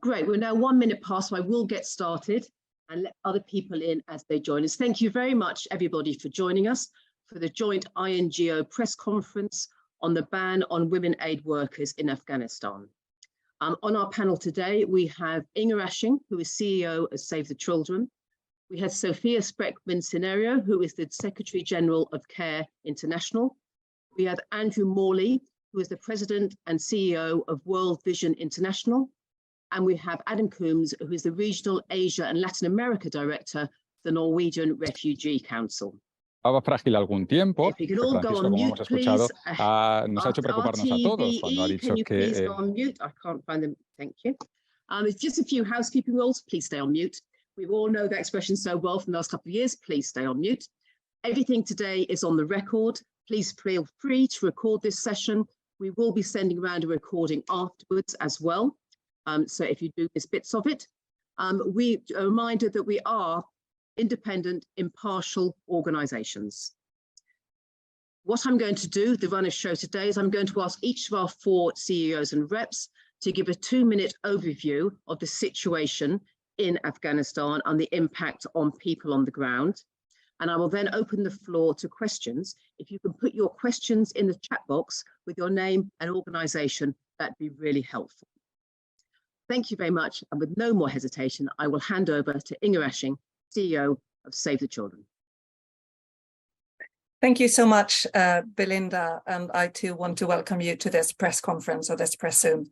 Great, we're now 1 minute past, so I will get started and let other people in as they join us. Thank you very much, everybody, for joining us for the joint INGO press conference on the ban on women aid workers in Afghanistan. On our panel today, we have INGO, who is CEO of Save the Children. We have Sophia Spreckman-Cinerio, who is the Secretary General of CARE International. We have Andrew Morley, who is the President and CEO of World Vision International. And we have Adam Coombs, who is the Regional Asia and Latin America Director of the Norwegian Refugee Council. Frágil algún tiempo. If you could all go on mute, please. Nos ha hecho preocuparnos a todos cuando ha dicho can you please go on mute? I can't find them. Thank you. It's just a few housekeeping rules. Please stay on mute. We all know that expression so well from the last couple of years. Please stay on mute. Everything today is on the record. Please feel free to record this session. We will be sending around a recording afterwards as well. So if you do miss bits of it, a reminder that we are independent, impartial organisations. What I'm going to do, the run of show today, is I'm going to ask each of our 4 CEOs and reps to give a 2-minute overview of the situation in Afghanistan and the impact on people on the ground. And I will then open the floor to questions. If you can put your questions in the chat box with your name and organisation, that'd be really helpful. Thank you very much. And with no more hesitation, I will hand over to Inga Ashing, CEO of Save the Children. Thank you so much, Belinda, and I too want to welcome you to this press conference or this press Zoom.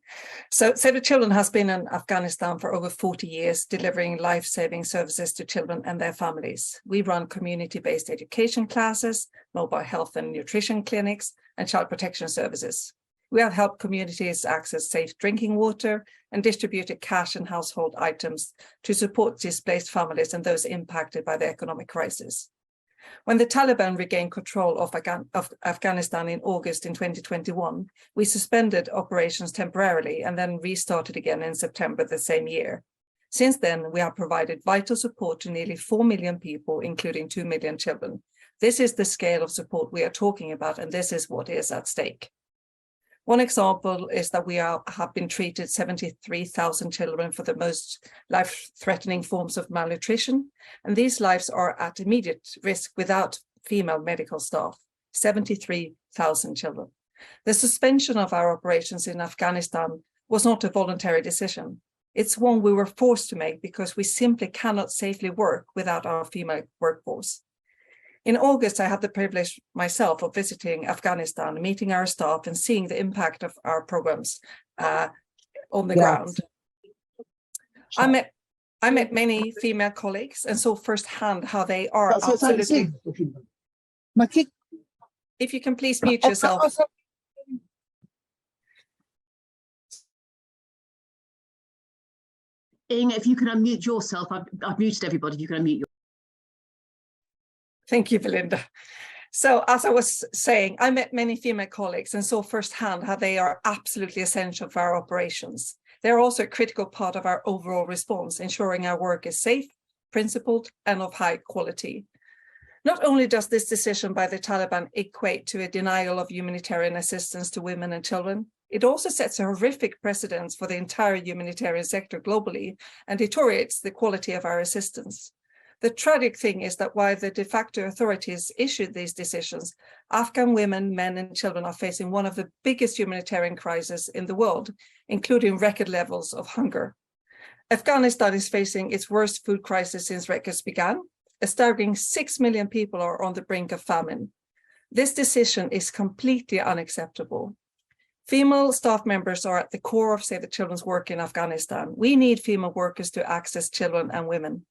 So Save the Children has been in Afghanistan for over 40 years, delivering life-saving services to children and their families. We run community-based education classes, mobile health and nutrition clinics, and child protection services. We have helped communities access safe drinking water and distributed cash and household items to support displaced families and those impacted by the economic crisis. When the Taliban regained control of Afghanistan in August in 2021, we suspended operations temporarily and then restarted again in September the same year. Since then, we have provided vital support to nearly 4 million people, including 2 million children. This is the scale of support we are talking about, and this is what is at stake. One example is that we have been treated 73,000 children for the most life-threatening forms of malnutrition, and these lives are at immediate risk without female medical staff, 73,000 children. The suspension of our operations in Afghanistan was not a voluntary decision. It's one we were forced to make because we simply cannot safely work without our female workforce. In August, I had the privilege myself of visiting Afghanistan, meeting our staff and seeing the impact of our programs on the ground. I met many female colleagues and saw firsthand how they are absolutely... If you can please mute yourself. Inga, if you can unmute yourself, I've muted everybody, if you can unmute yourself. Thank you, Belinda. So as I was saying, I met many female colleagues and saw firsthand how they are absolutely essential for our operations. They're also a critical part of our overall response, ensuring our work is safe, principled, and of high quality. Not only does this decision by the Taliban equate to a denial of humanitarian assistance to women and children, it also sets a horrific precedent for the entire humanitarian sector globally and deteriorates the quality of our assistance. The tragic thing is that while the de facto authorities issued these decisions, Afghan women, men, and children are facing one of the biggest humanitarian crises in the world, including record levels of hunger. Afghanistan is facing its worst food crisis since records began. A staggering 6 million people are on the brink of famine. This decision is completely unacceptable. Female staff members are at the core of Save the Children's work in Afghanistan. We need female workers to access children and women.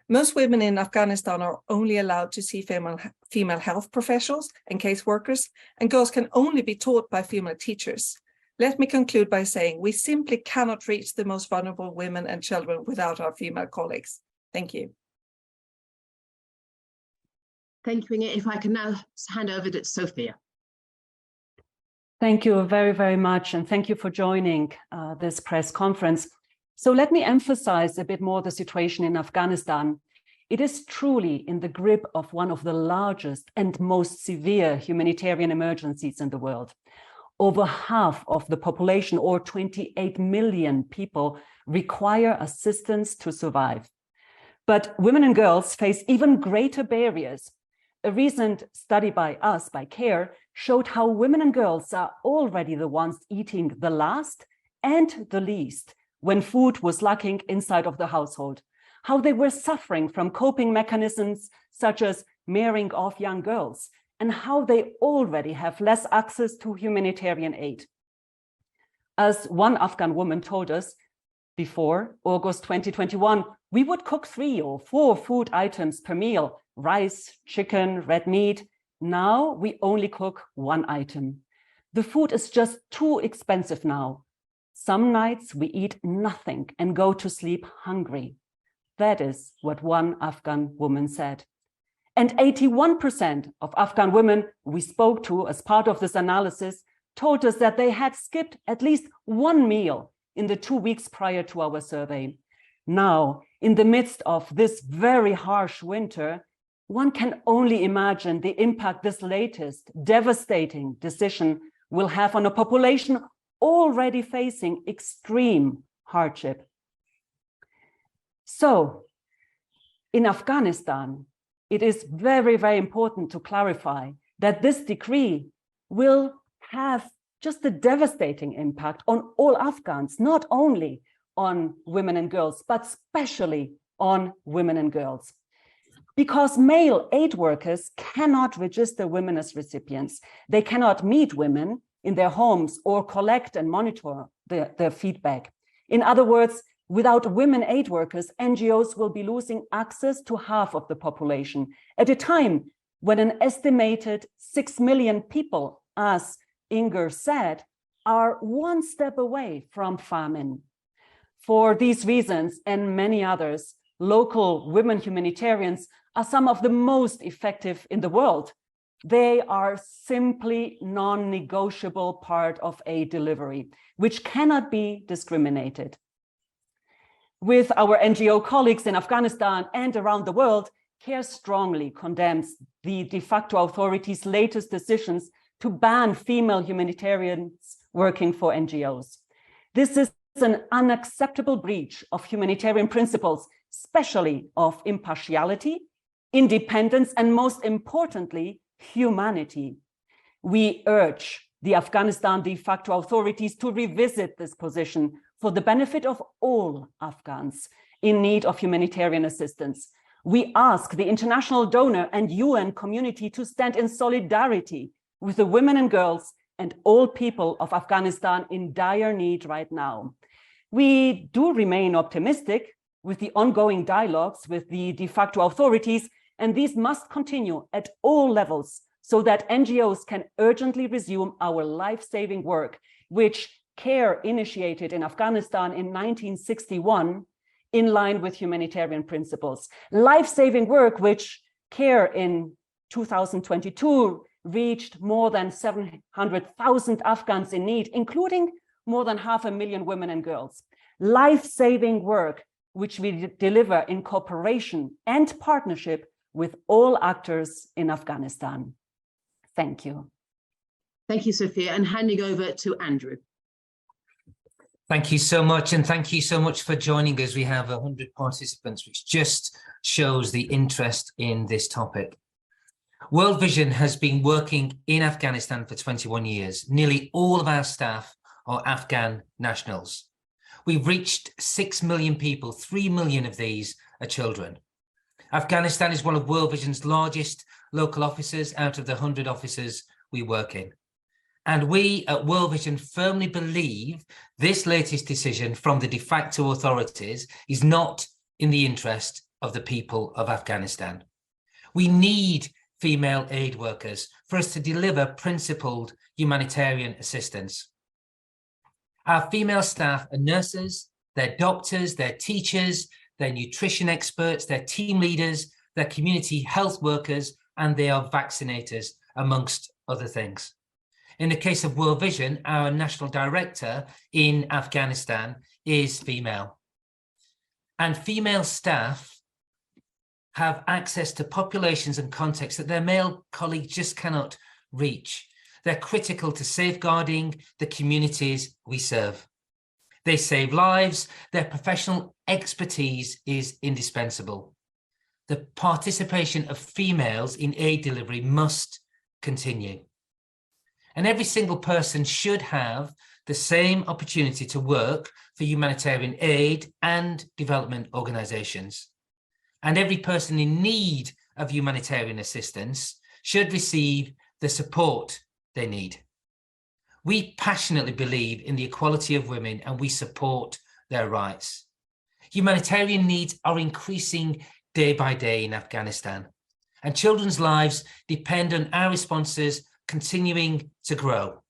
Most women in Afghanistan are only allowed to see female health professionals and caseworkers, and girls can only be taught by female teachers. Let me conclude by saying we simply cannot reach the most vulnerable women and children without our female colleagues. Thank you. Thank you, Inga. If I can now hand over to Sophia. Thank you very, very much. And thank you for joining this press conference. So let me emphasize a bit more the situation in Afghanistan. It is truly in the grip of one of the largest and most severe humanitarian emergencies in the world. Over half of the population, or 28 million people, require assistance to survive. But women and girls face even greater barriers. A recent study by CARE, showed how women and girls are already the ones eating the last and the least when food was lacking inside of the household, how they were suffering from coping mechanisms such as marrying off young girls, and how they already have less access to humanitarian aid. As one Afghan woman told us, before August 2021, we would cook 3 or 4 food items per meal, rice, chicken, red meat. Now we only cook 1 item. The food is just too expensive now. Some nights we eat nothing and go to sleep hungry. That is what one Afghan woman said. And 81% of Afghan women we spoke to as part of this analysis told us that they had skipped at least 1 meal in the 2 weeks prior to our survey. Now, in the midst of this very harsh winter, one can only imagine the impact this latest devastating decision will have on a population already facing extreme hardship. So, in Afghanistan, it is very, very important to clarify that this decree will have just a devastating impact on all Afghans, not only on women and girls, but especially on women and girls. Because male aid workers cannot register women as recipients. They cannot meet women in their homes or collect and monitor their feedback. In other words, without women aid workers, NGOs will be losing access to half of the population at a time when an estimated 6 million people, as INGO said, are 1 step away from famine. For these reasons and many others, local women humanitarians are some of the most effective in the world. They are simply non-negotiable part of aid delivery, which cannot be discriminated. With our NGO colleagues in Afghanistan and around the world, CARE strongly condemns the de facto authorities' latest decisions to ban female humanitarians working for NGOs. This is an unacceptable breach of humanitarian principles, especially of impartiality, independence, and most importantly, humanity. We urge the Afghanistan de facto authorities to revisit this position for the benefit of all Afghans in need of humanitarian assistance. We ask the international donor and UN community to stand in solidarity with the women and girls and all people of Afghanistan in dire need right now. We do remain optimistic with the ongoing dialogues with the de facto authorities, and these must continue at all levels so that NGOs can urgently resume our life-saving work, which CARE initiated in Afghanistan in 1961 in line with humanitarian principles. Life-saving work which CARE in 2022 reached more than 700,000 Afghans in need, including more than 500,000 women and girls. Life-saving work which we deliver in cooperation and partnership with all actors in Afghanistan. Thank you. Thank you, Sophia, and handing over to Andrew. Thank you so much, and thank you so much for joining us. We have 100 participants, which just shows the interest in this topic. World Vision has been working in Afghanistan for 21 years. Nearly all of our staff are Afghan nationals. We've reached 6 million people, 3 million of these are children. Afghanistan is one of World Vision's largest local offices out of the 100 offices we work in. And we at World Vision firmly believe this latest decision from the de facto authorities is not in the interest of the people of Afghanistan. We need female aid workers for us to deliver principled humanitarian assistance. Our female staff are nurses, they're doctors, they're teachers, they're nutrition experts, they're team leaders, they're community health workers, and they are vaccinators, amongst other things. In the case of World Vision, our national director in Afghanistan is female. And female staff have access to populations and contexts that their male colleagues just cannot reach. They're critical to safeguarding the communities we serve. They save lives. Their professional expertise is indispensable. The participation of females in aid delivery must continue. And every single person should have the same opportunity to work for humanitarian aid and development organisations. And every person in need of humanitarian assistance should receive the support they need. We passionately believe in the equality of women and we support their rights. Humanitarian needs are increasing day by day in Afghanistan, and children's lives depend on our responses continuing to grow.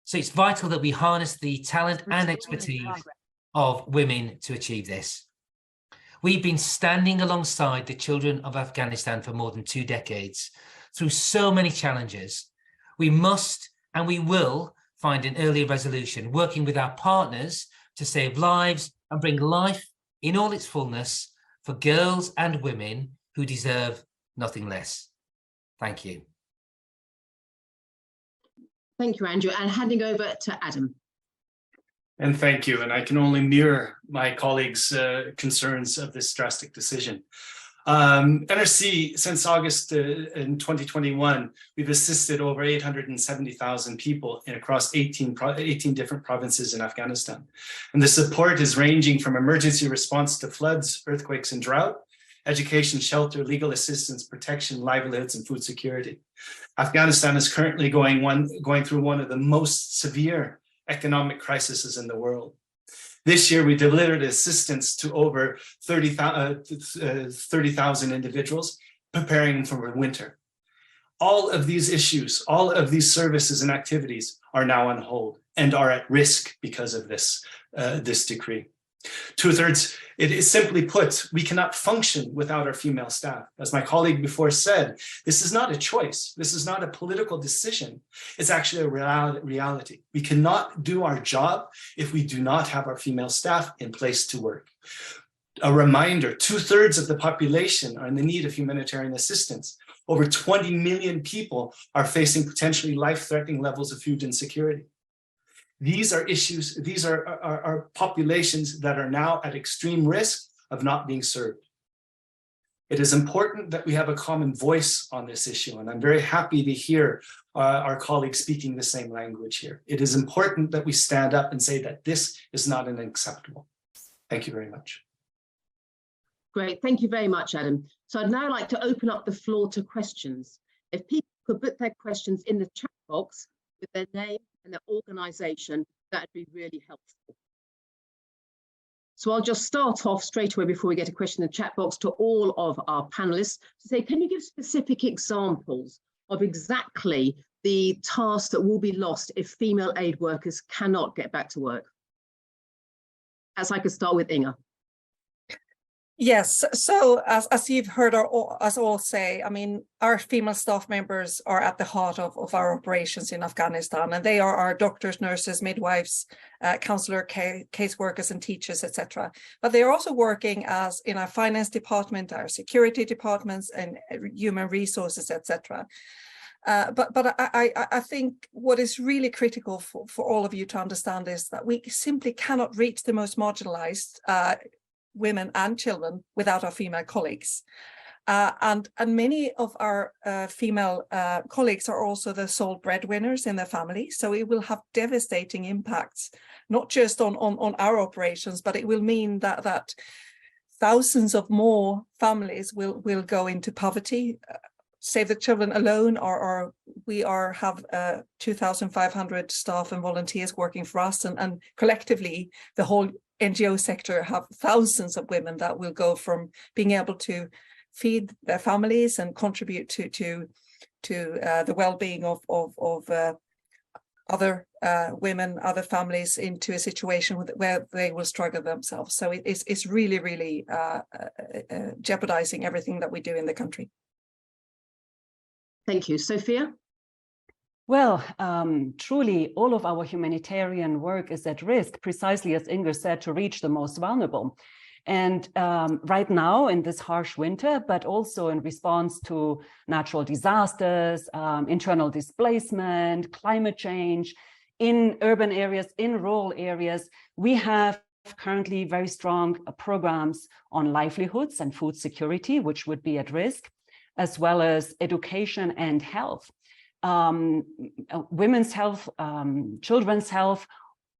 So it's vital that we harness the talent and expertise of women to achieve this. We've been standing alongside the children of Afghanistan for more than 2 decades through so many challenges. We must and we will find an early resolution, working with our partners to save lives and bring life in all its fullness for girls and women who deserve nothing less. Thank you. Thank you, Andrew. And handing over to Adam. And thank you. And I can only mirror my colleagues' concerns of this drastic decision. NRC, since August in 2021, we've assisted over 870,000 people across 18 different provinces in Afghanistan. And the support is ranging from emergency response to floods, earthquakes, and drought, education, shelter, legal assistance, protection, livelihoods, and food security. Afghanistan is currently going through one of the most severe economic crises in the world. This year, we delivered assistance to over 30,000 individuals, preparing for winter. All of these issues, all of these services and activities are now on hold and are at risk because of this decree. 2/3, it is simply put, we cannot function without our female staff. As my colleague before said, this is not a choice. This is not a political decision. It's actually a reality. We cannot do our job if we do not have our female staff in place to work. A reminder, 2/3 of the population are in the need of humanitarian assistance. Over 20 million people are facing potentially life-threatening levels of food insecurity. These are issues, these are populations that are now at extreme risk of not being served. It is important that we have a common voice on this issue, and I'm very happy to hear our colleagues speaking the same language here. It is important that we stand up and say that this is not unacceptable. Thank you very much. Great, thank you very much, Adam. So I'd now like to open up the floor to questions. If people could put their questions in the chat box with their name and their organisation, that'd be really helpful. So I'll just start off straight away before we get a question in the chat box to all of our panelists to say, can you give specific examples of exactly the tasks that will be lost if female aid workers cannot get back to work? As I could start with Inga. Yes, so as you've heard us all say, I mean, our female staff members are at the heart of our operations in Afghanistan, and they are our doctors, nurses, midwives, counselor, caseworkers and teachers, etc. But they are also working as in our finance department, our security departments and human resources, etc. But I think what is really critical for all of you to understand is that we simply cannot reach the most marginalized women and children without our female colleagues. And many of our female colleagues are also the sole breadwinners in their families. So it will have devastating impacts, not just on our operations, but it will mean that thousands of more families will go into poverty. Save the Children alone, we have 2,500 staff and volunteers working for us, and collectively the whole NGO sector have thousands of women that will go from being able to feed their families and contribute to the well-being of other women, other families, into a situation where they will struggle themselves. So it's really jeopardizing everything that we do in the country. Thank you. Sophia? Well, truly, all of our humanitarian work is at risk, precisely as Inga said, to reach the most vulnerable. And right now, in this harsh winter, but also in response to natural disasters, internal displacement, climate change, in urban areas, in rural areas, we have currently very strong programs on livelihoods and food security, which would be at risk, as well as education and health, women's health, children's health,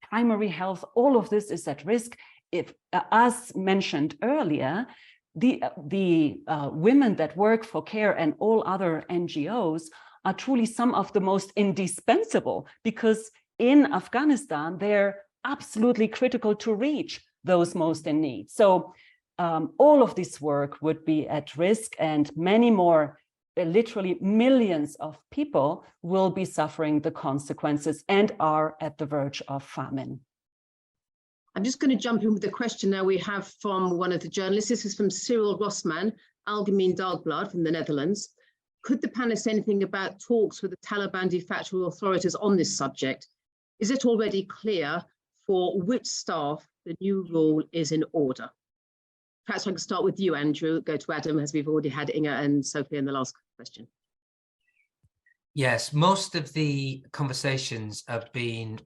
primary health. All of this is at risk. If, as mentioned earlier, the women that work for CARE and all other NGOs are truly some of the most indispensable, because in Afghanistan, they're absolutely critical to reach those most in need. So all of this work would be at risk, and many more, literally millions of people will be suffering the consequences and are at the verge of famine. I'm just going to jump in with the question now we have from one of the journalists. This is from Cyril Rosman, Algemeen Dagblad from the Netherlands. Could the panel say anything about talks with the Taliban de facto authorities on this subject? Is it already clear for which staff the new rule is in order? Perhaps I can start with you, Andrew, go to Adam, as we've already had Inga and Sophie in the last question. Yes, most of the conversations have been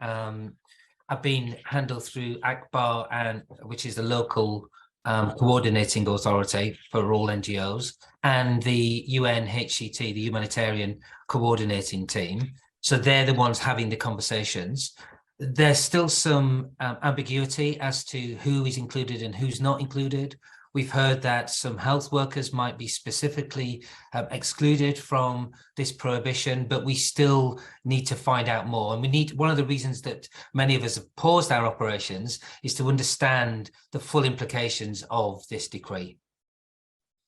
handled through ACBAR, and which is the local coordinating authority for all NGOs, and the UNHCT, the humanitarian coordinating team. So they're the ones having the conversations. There's still some ambiguity as to who is included and who's not included. We've heard that some health workers might be specifically excluded from this prohibition, but we still need to find out more. And we need, one of the reasons that many of us have paused our operations is to understand the full implications of this decree.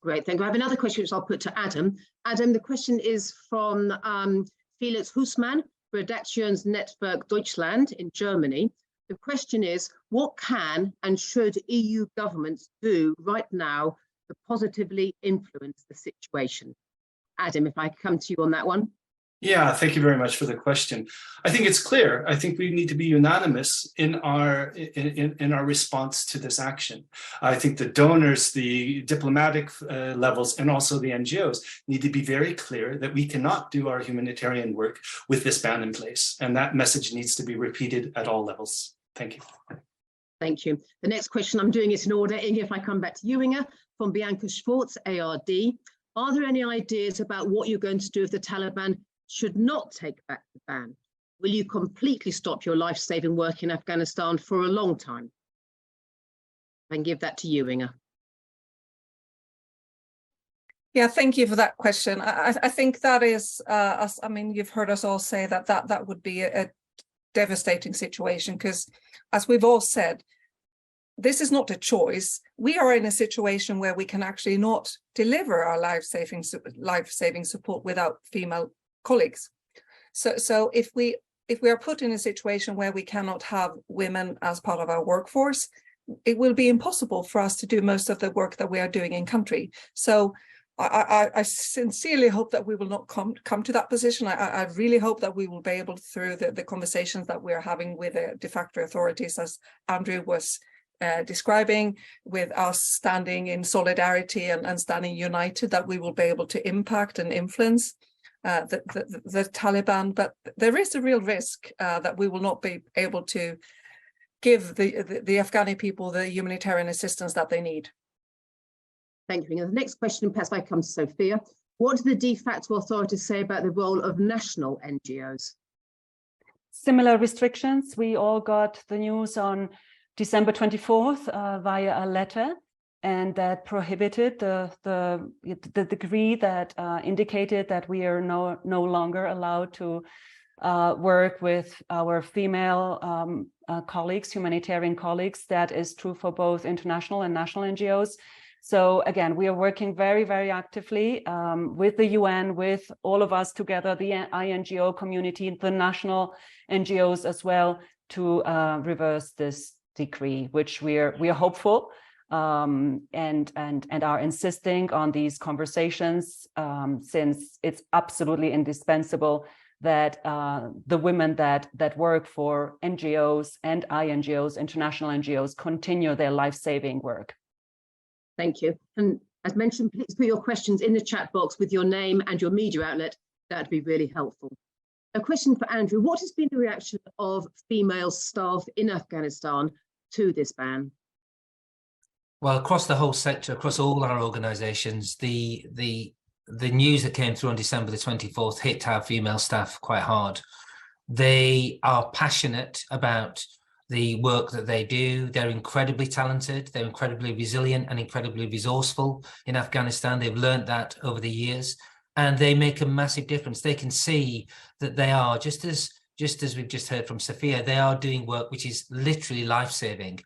Great, thank you. I have another question which I'll put to Adam. Adam, the question is from Felix Husmann, Redaktionsnetzwerk Deutschland in Germany. The question is, what can and should EU governments do right now to positively influence the situation? Adam, if I come to you on that one. Yeah, thank you very much for the question. I think it's clear. I think we need to be unanimous in our response to this action. I think the donors, the diplomatic levels, and also the NGOs need to be very clear that we cannot do our humanitarian work with this ban in place. And that message needs to be repeated at all levels. Thank you. Thank you. The next question, I'm doing it in order. Inge, if I come back to you, Inge, from Bianca Schwartz, ARD. Are there any ideas about what you're going to do if the Taliban should not take back the ban? Will you completely stop your life-saving work in Afghanistan for a long time? I can give that to you, Inge. Yeah, thank you for that question. I think that is, I mean, you've heard us all say that would be a devastating situation, because as we've all said, this is not a choice. We are in a situation where we can actually not deliver our life-saving support without female colleagues. So if we are put in a situation where we cannot have women as part of our workforce, it will be impossible for us to do most of the work that we are doing in country. So I sincerely hope that we will not come to that position. I really hope that we will be able, through the conversations that we're having with the de facto authorities, as Andrew was describing, with us standing in solidarity and standing united, that we will be able to impact and influence the Taliban. But there is a real risk that we will not be able to give the Afghani people the humanitarian assistance that they need. Thank you. And the next question, perhaps I come to Sophia. What do the de facto authorities say about the role of national NGOs? Similar restrictions. We all got the news on December 24th via a letter, and that prohibited the decree that indicated that we are no longer allowed to work with our female colleagues, humanitarian colleagues. That is true for both international and national NGOs. So again, we are working very, very actively with the UN, with all of us together, the INGO community, the national NGOs as well, to reverse this decree, which we are hopeful and are insisting on these conversations, since it's absolutely indispensable that the women that work for NGOs and INGOs, international NGOs, continue their life-saving work. Thank you. And as mentioned, please put your questions in the chat box with your name and your media outlet. That'd be really helpful. A question for Andrew. What has been the reaction of female staff in Afghanistan to this ban? Well, across the whole sector, across all our organisations, the news that came through on December the 24th hit our female staff quite hard. They are passionate about the work that they do. They're incredibly talented, they're incredibly resilient and incredibly resourceful in Afghanistan. They've learned that over the years, and they make a massive difference. They can see that they are, just as we've just heard from Sophia, they are doing work which is literally life-saving.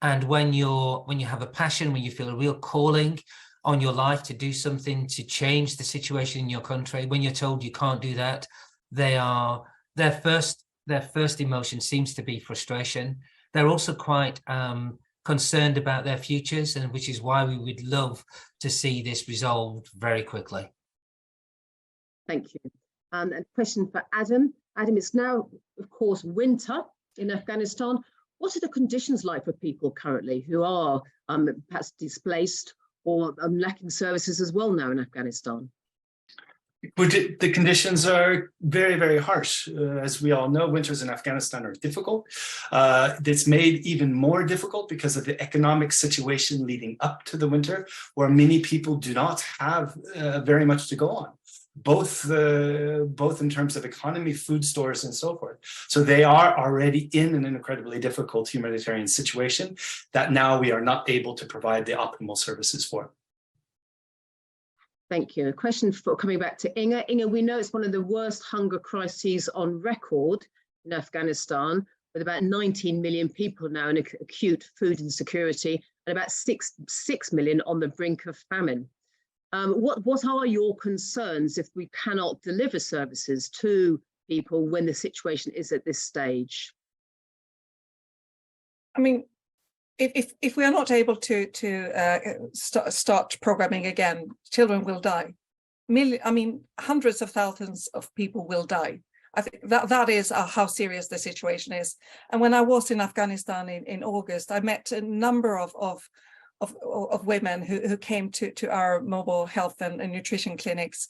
And when you have a passion, when you feel a real calling on your life to do something to change the situation in your country, when you're told you can't do that, their first emotion seems to be frustration. They're also quite concerned about their futures, and which is why we would love to see this resolved very quickly. Thank you. And a question for Adam. Adam, it's now, of course, winter in Afghanistan. What are the conditions like for people currently who are perhaps displaced or lacking services as well now in Afghanistan? The conditions are very, very harsh. As we all know, winters in Afghanistan are difficult. It's made even more difficult because of the economic situation leading up to the winter, where many people do not have very much to go on, both in terms of economy, food stores, and so forth. So they are already in an incredibly difficult humanitarian situation that now we are not able to provide the optimal services for. Thank you. A question for coming back to Inga. Inga, we know it's one of the worst hunger crises on record in Afghanistan, with about 19 million people now in acute food insecurity and about 6 million on the brink of famine. What are your concerns if we cannot deliver services to people when the situation is at this stage? I mean, if we are not able to start programming again, children will die. Hundreds of thousands of people will die. I think that is how serious the situation is. And when I was in Afghanistan in August, I met a number of women who came to our mobile health and nutrition clinics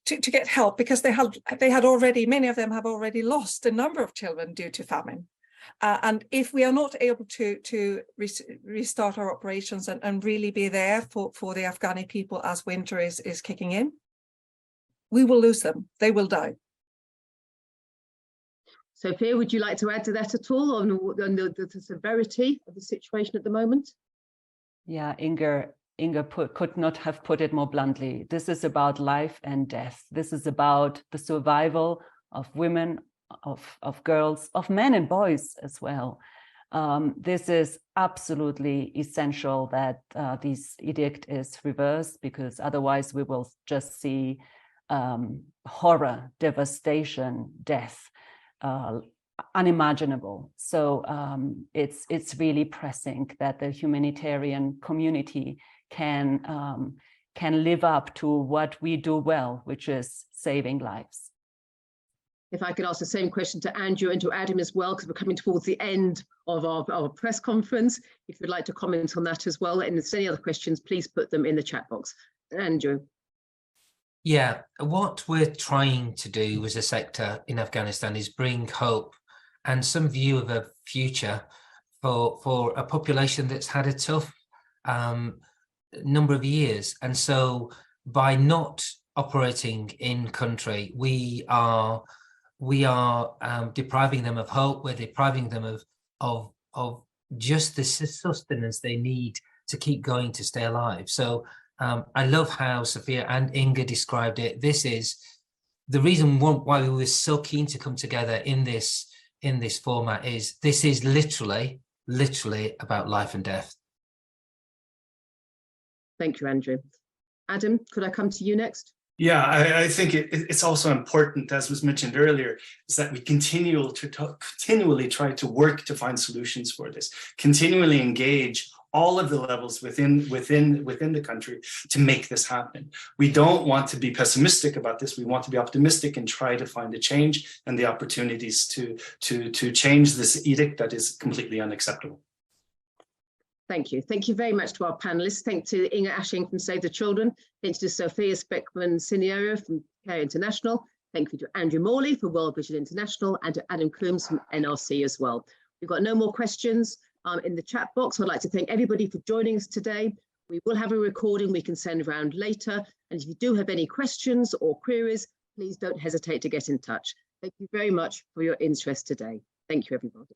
to get help, because they had already, many of them have already lost a number of children due to famine. And if we are not able to restart our operations and really be there for the Afghani people as winter is kicking in, we will lose them. They will die. Sophia, would you like to add to that at all on the severity of the situation at the moment? Yeah, Inga could not have put it more bluntly. This is about life and death. This is about the survival of women, of girls, of men and boys as well. This is absolutely essential that this edict is reversed, because otherwise we will just see horror, devastation, death, unimaginable. So it's really pressing that the humanitarian community can live up to what we do well, which is saving lives. If I could ask the same question to Andrew and to Adam as well, because we're coming towards the end of our press conference. If you'd like to comment on that as well, and if there's any other questions, please put them in the chat box. Andrew. Yeah, what we're trying to do as a sector in Afghanistan is bring hope and some view of a future for a population that's had a tough number of years. And so by not operating in country, we are depriving them of hope. We're depriving them of just the sustenance they need to keep going, to stay alive. So I love how Sophia and Inga described it. This is the reason why we were so keen to come together in this format. Is this is literally about life and death. Thank you, Andrew. Adam, could I come to you next? Yeah, I think it's also important, as was mentioned earlier, is that we continually try to work to find solutions for this, continually engage all of the levels within the country to make this happen. We don't want to be pessimistic about this. We want to be optimistic and try to find a change and the opportunities to change this edict that is completely unacceptable. Thank you. Thank you very much to our panelists. Thank to Inga Ashing from Save the Children. Thanks to Sophia Speckman-Siniero from Care International. Thank you to Andrew Morley for World Vision International and to Adam Coombs from NRC as well. We've got no more questions in the chat box. I'd like to thank everybody for joining us today. We will have a recording we can send around later. And if you do have any questions or queries, please don't hesitate to get in touch. Thank you very much for your interest today. Thank you, everybody.